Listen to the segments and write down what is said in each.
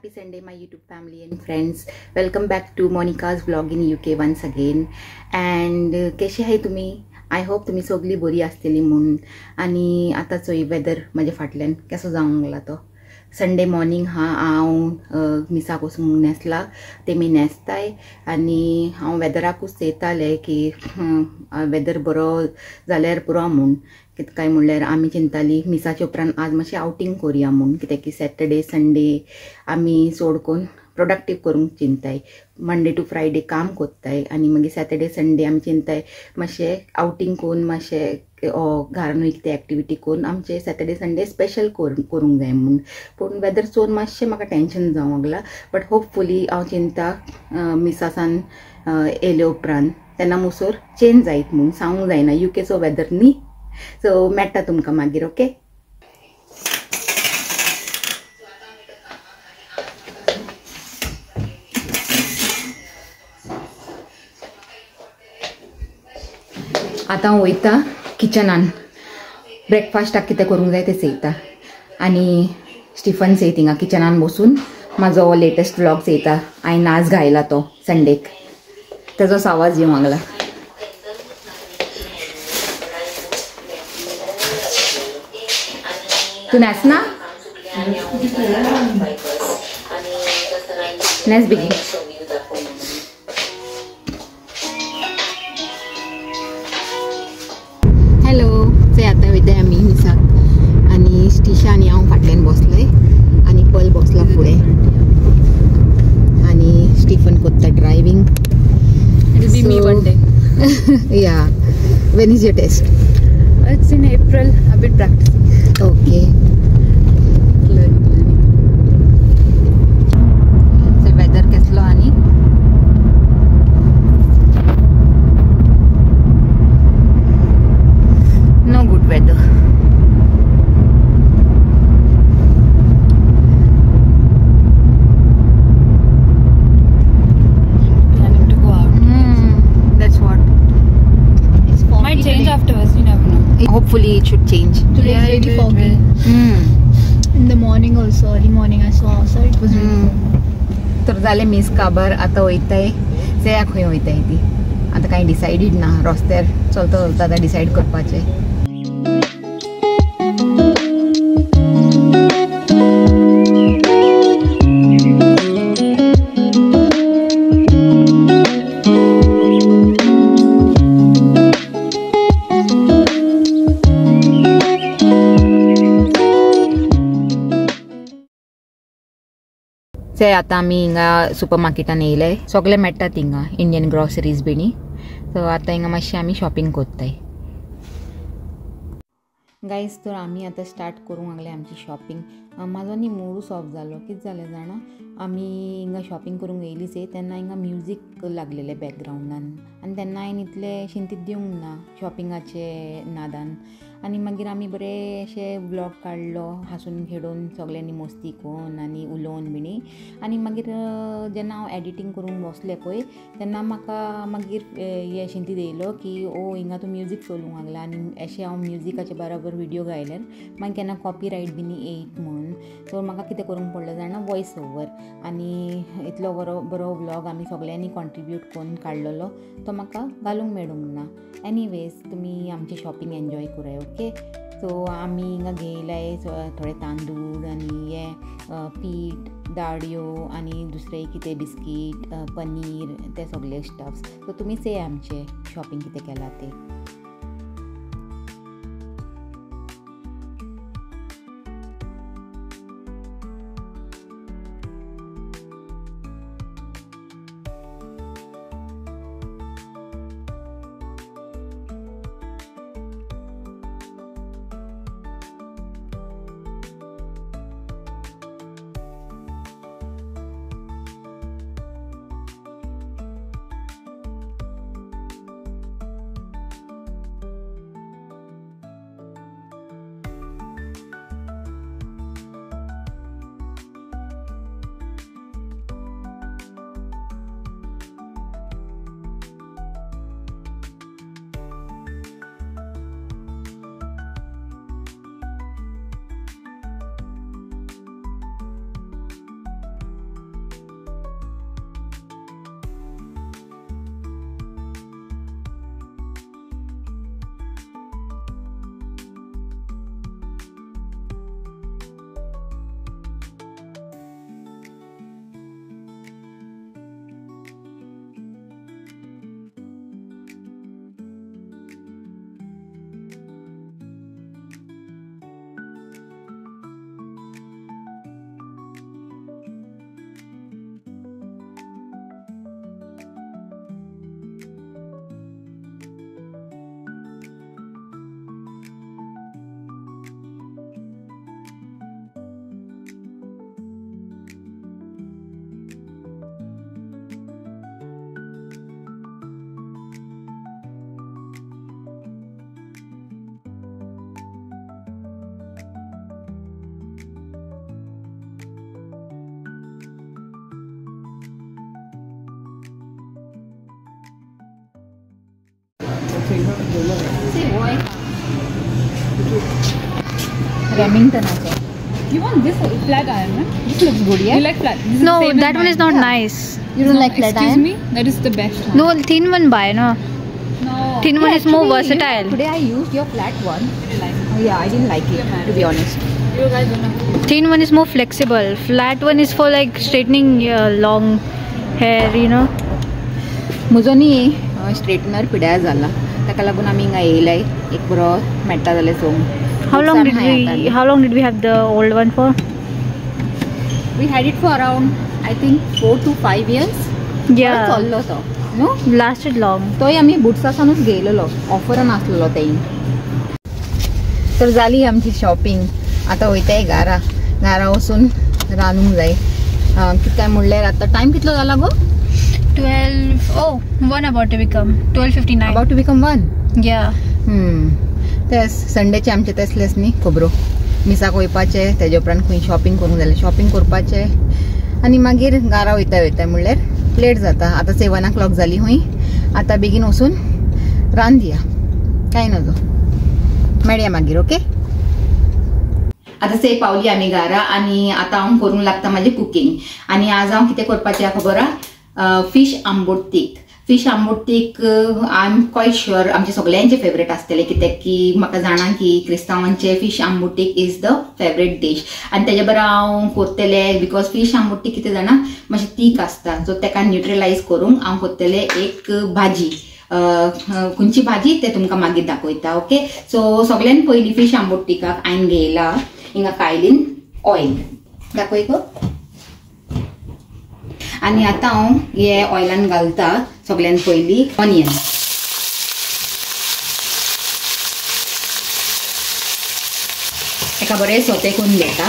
Happy Sunday, my YouTube family and friends. Welcome back to Monica's vlog in UK once again. And कशी आहे तुम्ही? I hope तुम्ही सगळी बरी असतली म्हणून. आणि आता चोय वेदर माझ्या फाटल्यान कसो जावंक लागला तो. संडे मॉर्निंग हांव मिसाक वचूंक नेसला ते मी नेसताय आनी हांव वेदराकूच चेतालें की वेदर बरो जाल्यार पुरो म्हूण कितें काय म्हणल्यार आमी चिंताली मिसाचे उपरांत आज मातशें आउटींग करुया म्हूण कित्याक की सॅटर्डे संडे आमी चड करून प्रोडक्टीव करूंक चिंताय मंडे टू फ्रायडे काम कोत्ताय आनी मागीर सॅटर्डे संडे आमी चिंताय मातशें आउटींग करून मातशें घरानूय कितें एक्टिविटी करून आमचे सॅटर्डे संडे स्पेशल करूंक जाय म्हूण पूण वेदर चोवन मातशें म्हाका टेंशन जावंक लागला बट होपफुली हांव चिंता मिसासान येयले उपरांत तेन्ना मुसोर चेंज जायत म्हूण सांगूंक जायना युकेचो वेदर न्ही सो मेळटा तुमकां मागीर ओके. आतां हांव वयता किचनान ब्रेकफास्टाक कितें करूंक जाय तें चेयता आनी स्टिफन चेय थिंगा किचनान बसून म्हाजो लेटेस्ट व्लॉग चेयता हांवें नाच घायला तो संडेक तेजोच आवाज येवंक लागला. तूं नाचना नाच बेगीन. हॅलो चोय आतां वयताय आमी मिसाक आनी स्टिशा आनी हांव फाटल्यान बसलय आनी पल बसला फुडें आनी स्टिफन कोत्ता driving. It'll be me one day. Yeah. When is your test? It's in April. I've been practicing. Okay. Learning. So weather कसलो आनी no good weather. Planning to go out. That's what. It's foggy. Might change today. afterwards. You never know. Hopefully it should change. Today Yeah, is it really will, foggy. In the morning also, early morning I saw outside, it was really foggy. तर जालें मीस काबार आतां वयताय चेया खंय वयताय ती आतां कांय डिसायडीड ना रस्त्यार चलता चलता आतां डिसायड करपाचें. ते आतां आमी हिंगा सुपर मार्केटान येयले सगळे मेळटात हिंगा इंडियन ग्रॉसरीज बिणी सो आतां हिंगा मातशें आमी शॉपिंग कोत्ताय. गायज तर आमी आतां स्टार्ट करूंक लागले आमची शॉपिंग. म्हाजो न्ही मुडूच ऑफ जालो कितें जालें जाणा आमी हिंगा शॉपिंग करूंक येयलीच तेन्ना हिंगा म्युजीक लागलेलें बॅकग्रावंडान आनी तेन्ना हांवें इतलें शिंतीत दिवंक ना शॉपिंगाचे नादान आनी मागीर आमी बरें अशें व्लॉग काडलो हांसून खेळून सगल्यांनी मस्ती करून आनी उलोवन बिणी आनी मागीर जेन्ना हांव एडिटींग करूंक बसलें पळय तेन्ना म्हाका मागीर हे शिंतीत येयलो की ओ हिंगा तूं म्युजीक चलोवंक लागला आनी अशें हांव म्युजिकाचे बराबर व्हिडिओ घायल्यार मागीर केन्ना कॉपीरायट बीन येयत म्हणून सो म्हाका कितें करूंक पडलें जाणा वॉयस ओवर आनी इतलो बरो व्लॉग आमी सगल्यांनी कॉन्ट्रिब्यूट करून काडलेलो तो म्हाका घालूंक मेळूंक ना. एनीवेज तुमी आमचें शॉपिंग एन्जॉय कराय ओके. सो आमी हिंगा घेयलाय थोडे तांदूळ आनी हे पीठ दाळयो आनी दुसरें कितें बिस्कीट पनीर ते सगळे स्टफ्स सो तुमी से आमचें शॉपिंग कितें केलां तें. रेमिंग्टनाचो. You want this flat iron, right? This looks good, yeah? You like flat? This is No, same that as one is mine. not Yeah. nice. You don't like flat Excuse iron? me? That is the best one. No, thin one buy, no. No. Thin one is more versatile. Today I used your flat one. I like it. Oh, yeah, I didn't like it, to be honest. You guys don't know. Thin one is more flexible. Flat one is for like straightening long hair, you know. म्हजो न्ही straightener पिड्यार जाला ताका लागून आमी हिंगा येयलाय एक बरो मेळटा जाल्यार so How long did we have the old one for? We had it for around I think 4 to 5 years. Yeah, चल्लो तो नो lasted long. तोय आमी बुट्सासानूच घेयलेलो ऑफरान आसलेलो तें. तर जाली आमची शॉपिंग. आतां वयताय घरा वचून रांदूंक जाय. कितें काय म्हणल्यार आतां टायम कितलो जाला गो? 12. Oh, 1 about to become 12:59. About to become 1. Yeah. तेच संडेचे आमचे तसलेच न्ही खबरो. मिसाक वयपाचे तेजे उपरांत खंय शॉपिंग करूंक जाल्यार शॉपिंग करपाचें आनी मागीर घरा वयता म्हणल्यार लेट जाता. आतां 7 o'clock जाली हूंय. आतां बेगीन वचून रांदया काय नजो मेळया मागीर. ओके आतां से पावली आमी घरा आनी आतां हांव करूंक लागता म्हाजें कुकींग. आनी आज हांव कितें करपाचें खबर आहा? फिश आंबोट तीख. फिश आंबोट तीख आय एम क्वायट शुअर आमचे सगळ्यांचे फेवरेट आसतले कित्याक की म्हाका जाणा की क्रिस्तांवांचे फिश आंबोट तीख इज द फेवरेट डीश आनी तेजे बरोबर हांव करतलें बिकॉज फिश आंबोट तीख कितें जाणा मातशें तीख आसता सो ताका न्यूट्रलायज करूंक हांव करतलें एक भाजी. खंयची भाजी ते तुमकां मागीर दाखयता. ओके सो सगळ्यान पयलीं फिश आंबोट तीखाक हांवें घेयला हिंगा कायलीन ऑयल दाखय गो. आनी आतां हांव हे ऑयलान घालता सगळ्यान पयलीं ऑनियन. एका बरें सोते करून घेता.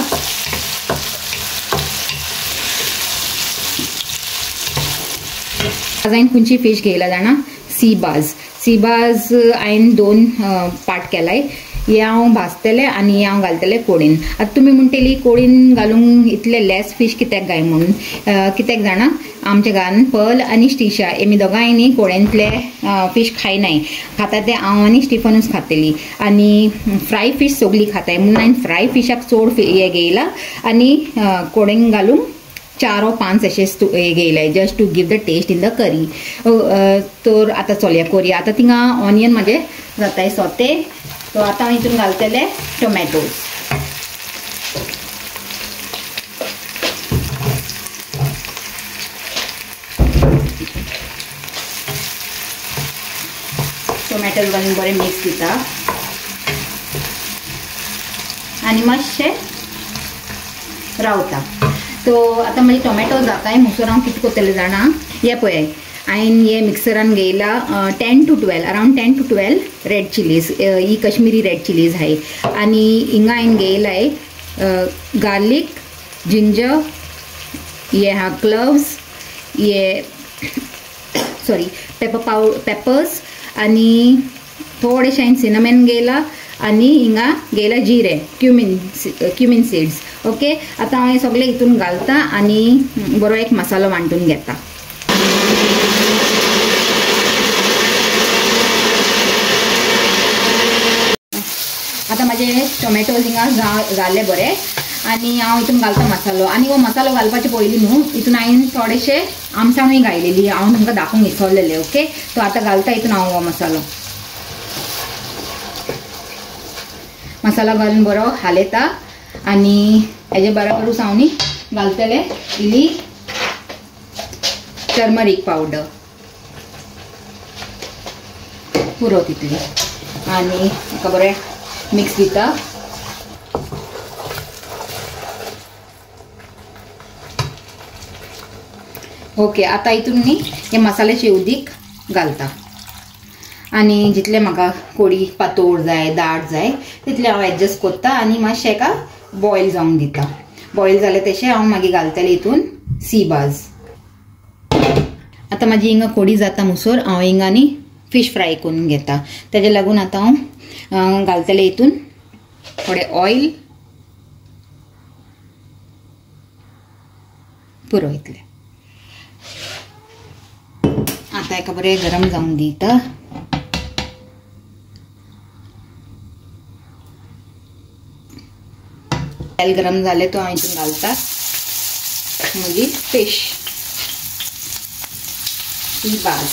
आज हांवें खंयची फीश घेयला जाणा सीबाज हांवें 2 पार्ट केलाय. हे हांव भाजतलें आनी हे हांव घालतलें कोडीन. आतां तुमी म्हणटली कोडीन घालूंक इतले लेस फीश कित्याक गाय म्हणून कित्याक जाणा आमच्या घरान पर्ल आनी स्टिशा एमी दोगांय न्ही कोड्यांतले फीश खायनाय. खाता ते हांव आनी स्टिफनूच खातली आनी फ्राय फीश सगळी खाताय म्हणून हांवें फ्राय फिशाक चड हे घेयला आनी कोडेंक घालूंक 4 or 5 अशें हे घेयलाय just to give the taste in the curry. तर आतां चलया कोरया. आतां थिंगा ऑनियन म्हाजे जाताय सोते. तो आतां हांव हितून घालतलें टोमॅटोज. टोमॅटोज घालून बरें मिक्स दिता आनी मातशें रावता. सो आतां मागीर टोमॅटो जाताय म्हणसर हांव कितें करतलें जाणा हे पळय हांवें हे मिक्सरान घेयला 10 to 12 around 10 to 12 red chillies. He Kashmiri red chillies आहाय आनी हिंगा हांवें घेयलाय गार्लीक जिंजर हे हा क्लव्स हे सॉरी पेपर्स आनी थोडेशें हांवें सिनमन घेयला आनी हिंगा घेयला जिरे क्युमिन सीड्स. ओके आतां हांव हें सगळें हितून घालता आनी बरो एक मसालो वांटून घेता. आतां म्हाजे टोमॅटोज हिंगा घाले बरे आनी हांव हितून घालता मसालो. आनी हो मसालो घालपाचे पयलीं न्हू हितून हांवें थोडेशे आमटाणूय घायलेली हांव तुमकां दाखोवंक विसरलेले. ओके सो आतां घालता हितून हांव हो मसालो घालून बरो हालयता आनी हेजे बरोबरूच हांव न्ही घालतलें इल्ली टर्मरीक पावडर पुरो तितली आनी हाका बरें मिक्स दिता. ओके आतां हितून न्ही हे मसाल्याचे उदीक घालता आनी जितले म्हाका कोडी पातोळ जाय दाट जाय तितले हांव एडजस्ट करता आनी मातशें हेका बॉयल जावंक दिता. बॉयल जालें तशें हांव मागीर घालतलें हितून सीबाज. आतां म्हाजी हिंगा कोडी जाता म्हणसर हांव हिंगा न्ही फिश फ्राय करून घेता. तेजे लागून आतां हांव घालतलें हितून थोडें ऑयल पुरो इतलें. आतां हेका बरें गरम जावंक दिता तेल गरम झाले तो हांव हितून घालता म्हजी फिश सी बास.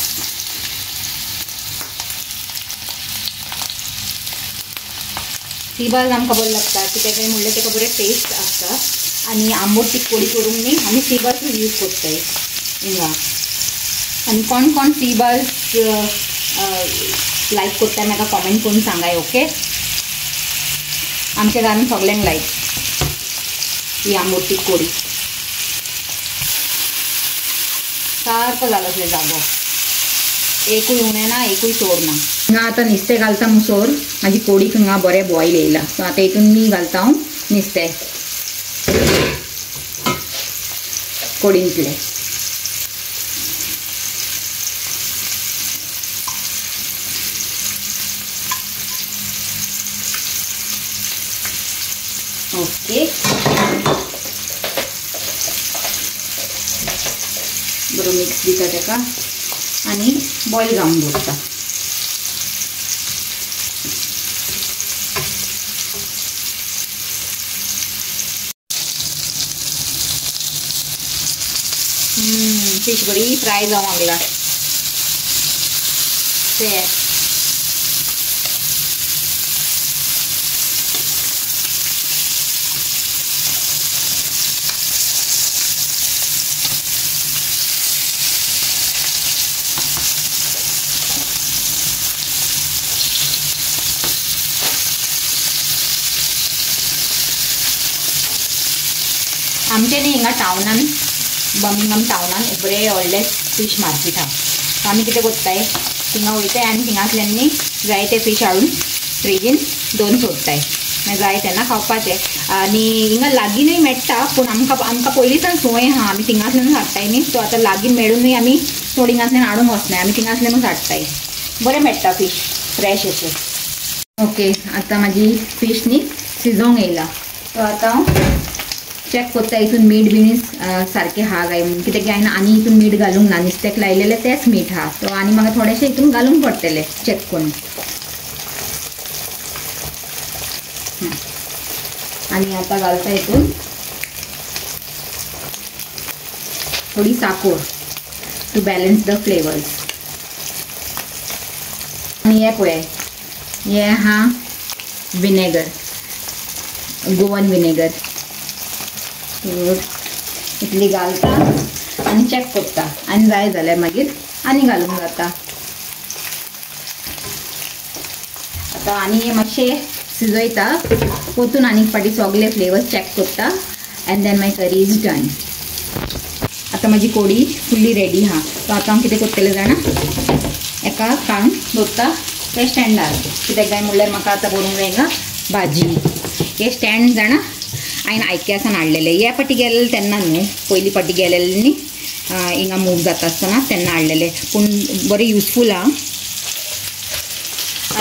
सी बास आमकां बरें लागता कित्याक काय म्हणल्यार तेका बरें टेस्ट आसता आनी आंबट तिखट करूंक न्ही आमी सी बासूच यूज करताय हिंगा. आनी कोण कोण सी बास लायक करता म्हाका कॉमेंट करून सांगाय. ओके, आमच्या घरांत सगल्यांक लायक ही आंबट तिखट. सारको जालो असले जागो, एकूय उणें ना एकूय सोड ना. हिंगा आतां नुस्तें घालता मुसोर म्हाजी कोडी हिंगा बरें बॉयल येयला. सो आतां हितून मी घालता हांव नुस्तें कोडींतले. ओके, बरो मिक्स दिता तेका आनी बॉयल जावन दवरता. फिश बरी फ्राय जावंक लागला. आमचे न्ही हिंगा टाउनान बर्मिंगहम टाउनान बरें व्हडलें फिश मार्केट आहा. सो आमी कितें कोत्ताय थिंगा वयताय आनी थिंगांतल्यान न्ही जाय ते फिश हाडून फ्रिजीन दवरून सोडटाय मागीर जाय तेन्ना खावपाचें. आनी हिंगा लागीनूय मेळटा पूण आमकां पयलींच्यान संवय आहा आमी थिंगांतल्यानूच हाडटाय न्ही. सो आतां लागीन मेळूनय आमी चड हिंगांतल्यान हाडूंक वचनाय, आमी थिंगांतल्यानूच हाडटाय. बरें मेळटा फिश फ्रेश अशें. ओके, आतां म्हाजी फिश न्ही शिजोवंक येयला. सो आतां हांव चॅक कोत्ता हितून मीठ बिनीस सारकें हा काय म्हणून, कित्याक की हांवें आनी हितून मीठ घालूंक ना, नुस्त्याक लायलेलें तेंच मीठ हा. सो आनी म्हाका थोडेशें हितून घालूंक पडटलें चॅक करून. आनी आतां घालता हितून थोडी साखर टू बॅलन्स द फ्लेवर्स. आनी हें पळय, हें हा विनेगर, गोवन विनेगर. इतली घालता आनी चॅक करता आनी जाय जाल्यार मागीर आनी घालूंक जाता. आतां आनी मातशें शिजयता, परतून आनी फाटी सगळे फ्लेवर्स चॅक करता and then my curry is done. आतां म्हाजी कोडी फुल्ली रेडी हा. सो आतां हांव कितें करतलें जाणा, एका काडून दवरता ते स्टँडार. कित्याक काय म्हणल्यार म्हाका आतां करूंक जाय हिंगा भाजी. हे स्टँड जाणा हांवें आयक्यासान हाडलेले, ह्या फाटी गेलेले तेन्ना न्हू, पयली फाटी गेलेले न्ही हिंगा मूव जाता आसतना तेन्ना हाडलेले, पूण बरें युजफूल आहा.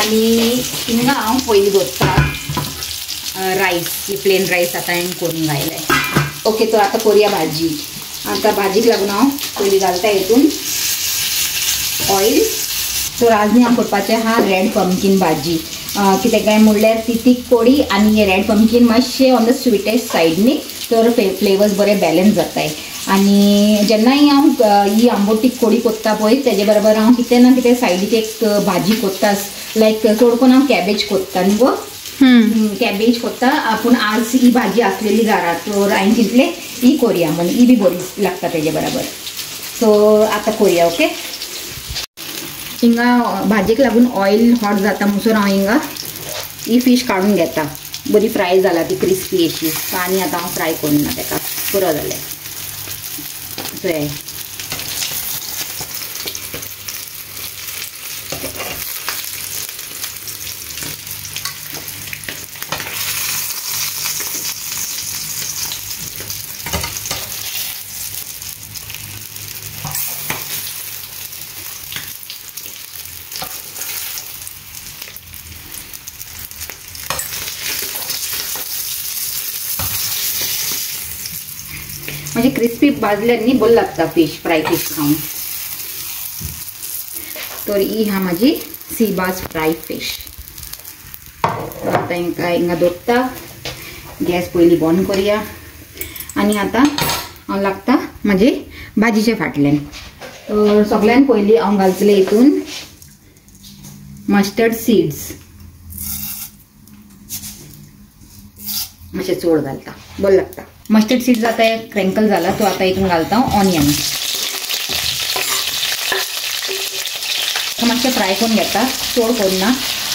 आनी हिंगा हांव पयलीं दवरता रायस, प्लेन रायस आतां हांवें करून घायले. ओके, तो आतां करुया भाजी. आतां भाजीक लागून हांव पयलीं घालता हितून ऑयल. सो राजनी हांव करपाचें हा रेड पंपकीन भाजी. कित्याक काय म्हणल्यार ती तीख कोडी आनी हे रेड पंपकीन मातशें ऑन द स्विटेस्ट सायड न्ही, तर फ्लेवर्स बरें बॅलन्स जाताय. आनी जेन्नाय हांव ही आंबट तीख कोडी कोत्ता पळय तेजे बरोबर हांव कितें ना कितें सायडीक एक भाजी कोत्ता. लायक चड करून हांव कॅबेज कोत्ता न्ही गो, कॅबेज कोत्ता. पूण आज ही भाजी आसलेली घरात तर हांवें चिंतलें ही करुया म्हणून, ही बी बरी लागता तेजे बरोबर. सो आतां करुया. ओके, हिंगा भाजेक लागून ऑयल हॉट जाता म्हणसर हांव हिंगा ही फिश काडून घेता. बरी फ्राय जाला ती क्रिस्पी अशी. आनी आतां हांव फ्राय करिना तेका, पुरो जालें. सो हे म्हणजे क्रिस्पी भाजल्यार न्ही बरी लागता फिश, फ्राय फिश खाऊन. तर ही हा माझी सी बास फ्राय फिश. आता हिंगा दवरता गॅस पयलीं बंद करूया. आनी आतां हांव लागता म्हाजे भाजीचे फाटल्यान. तर सगळ्यान पयलीं हांव घालतलें हितून मस्टर्ड सीड्स. मातशें चड घालता, बरें लागता. मस्टर्ड सीड्स आतां क्रँकल जाला, तो आतां हितून घालता ऑनियन. मातशें फ्राय करून घेता, चड करून ना,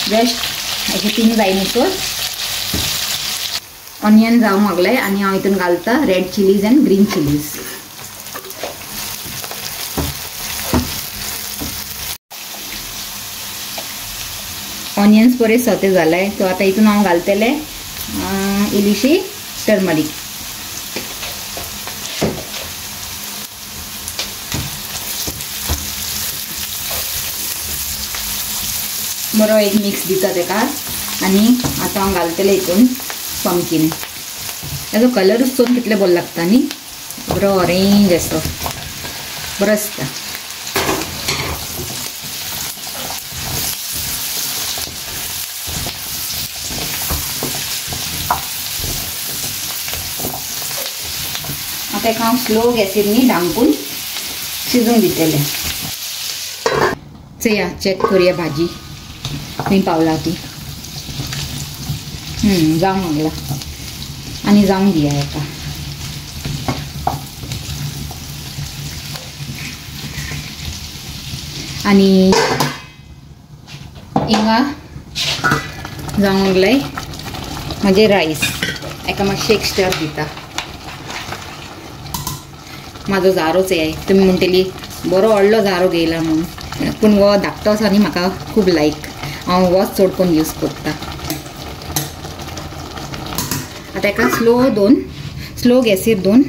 जस्ट अशें तीन जाय न्हू. ऑनियन जावंक लागलें आनी हांव हितून घालता red chillies and green chillies. Onions बरे सोते जाले, सो आतां हितून हांव घालतलें इल्लीशी टर्मरीक. बरो एक मिक्स दिता तेका. आनी आतां हांव घालतलें हितून पंपकीन. ताजो कलरूच चोवन कितले बरो लागता न्ही, बरो ऑरेंज असो बरो आसता. आतां हेका हांव स्लो गॅसीर न्ही धांपून शिजूंक दितलें. चया चॅक करुया भाजी खंय पावला ती. जावंक लागला आनी जावंक दिया हेका. आनी हिंगा जावंक लागलें म्हाजें रायस. हेका मातशें एक स्टर दिता. म्हाजो जारोच हे, तुमी म्हणटली बरो व्हडलो जारो घेयला म्हणून, पूण हो धाकटो आसा न्ही म्हाका खूब लायक. हांव होच चड करून यूज करता. आतां हेका स्लो गॅसीर दोन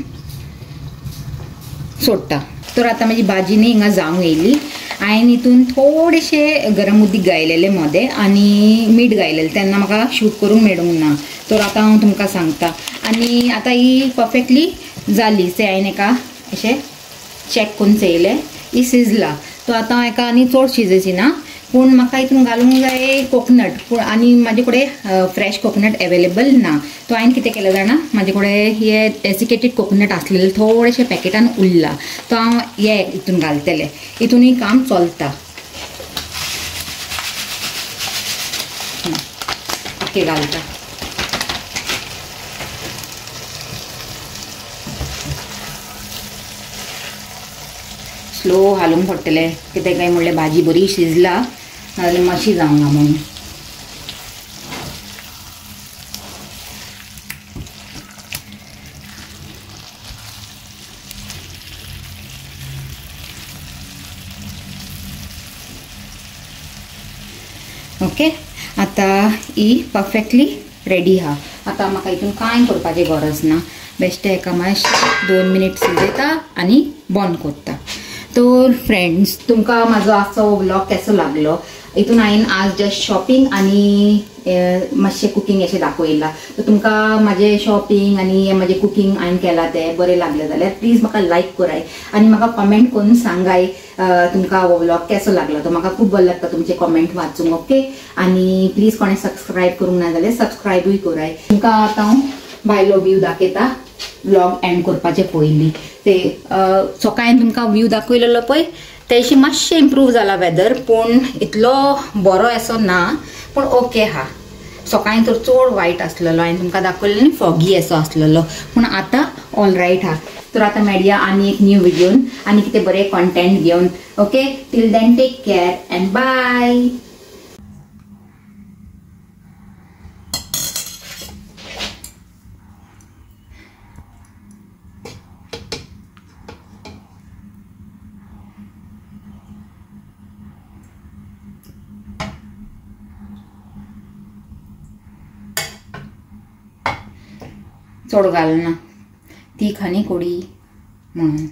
सोडटा. तर आतां म्हाजी भाजी न्ही हिंगा जावंक येयली. हांवें हितून थोडेशे गरम उदीक घायलेले मोदें आनी मीठ घायलेलें, तेन्ना म्हाका शूट करूंक मेळूंक ना. तर आतां हांव तुमकां सांगता. आनी आतां ही परफेक्टली जाली. से हांवें हेका अशें चॅक करून चेयलें, ही शिजला. तो आतां हेका आनी चड शिजोवची ना, पूण म्हाका हितून घालूंक जाय कोकोनट. पूण आनी म्हाजे कडेन फ्रेश कोकोनट अवेलेबल ना. तो हांवें कितें केलें जाणा, म्हाजे कडेन हे डेसिकेटेड कोकोनट आसलेले थोडेशे पॅकेटान उरला, तो हांव हे हितून घालतलें. हितूनय काम चलता. ओके घालता. स्लो हालूंक पडटलें, कितें काय म्हणल्यार भाजी बरी शिजला, नाजाल्यार मातशी जावंक ना म्हणून. ओके आतां ही परफेक्टली रेडी आहा. आतां म्हाका हितून कांय करपाची गरज ना. बेश्टें हेका मातशें 2 मिनीट शिजयता आनी बंद करता. तर फ्रेंड्स, तुमकां म्हाजो आजचो व्लॉग कसो लागलो. हितून हांवें आज जस्ट शॉपिंग आनी मातशें कुकींग अशें दाखयलां. तर तुमकां म्हाजें शॉपिंग आनी म्हाजें कुकींग हांवें केलां तें बरें लागलें जाल्यार प्लीज म्हाका लायक कराय आनी म्हाका कमेंट करून सांगाय तुमकां हो व्लॉग कसो लागलो. तो म्हाका खूब बरें लागता तुमचे कमेंट वाचूंक. ओके आनी प्लीज कोणें सबस्क्रायब करूंक ना जाल्यार सबस्क्रायबूय कराय. तुमकां आतां हांव भायलो व्यू दाखयता व्लॉग एंड करपाचे पयलीं. ते सकाळीं तुमकां व्यू दाखयलेलो पळय तेशी मातशें इम्प्रूव जाला वेदर, पूण इतलो बरो असो ना, पूण ओके हा. सकाळीं तर चड वायट आसलेलो, हांवें तुमकां दाखयलें न्ही फॉगी असो आसलेलो, पूण आतां ऑल रायट हा. तर आतां मेळया आनी एक न्यू व्हिडिओन आनी कितें बरें कॉन्टेंट घेवन. Okay till then take care and bye. चड घालना तीख आनी कोडी म्हणून.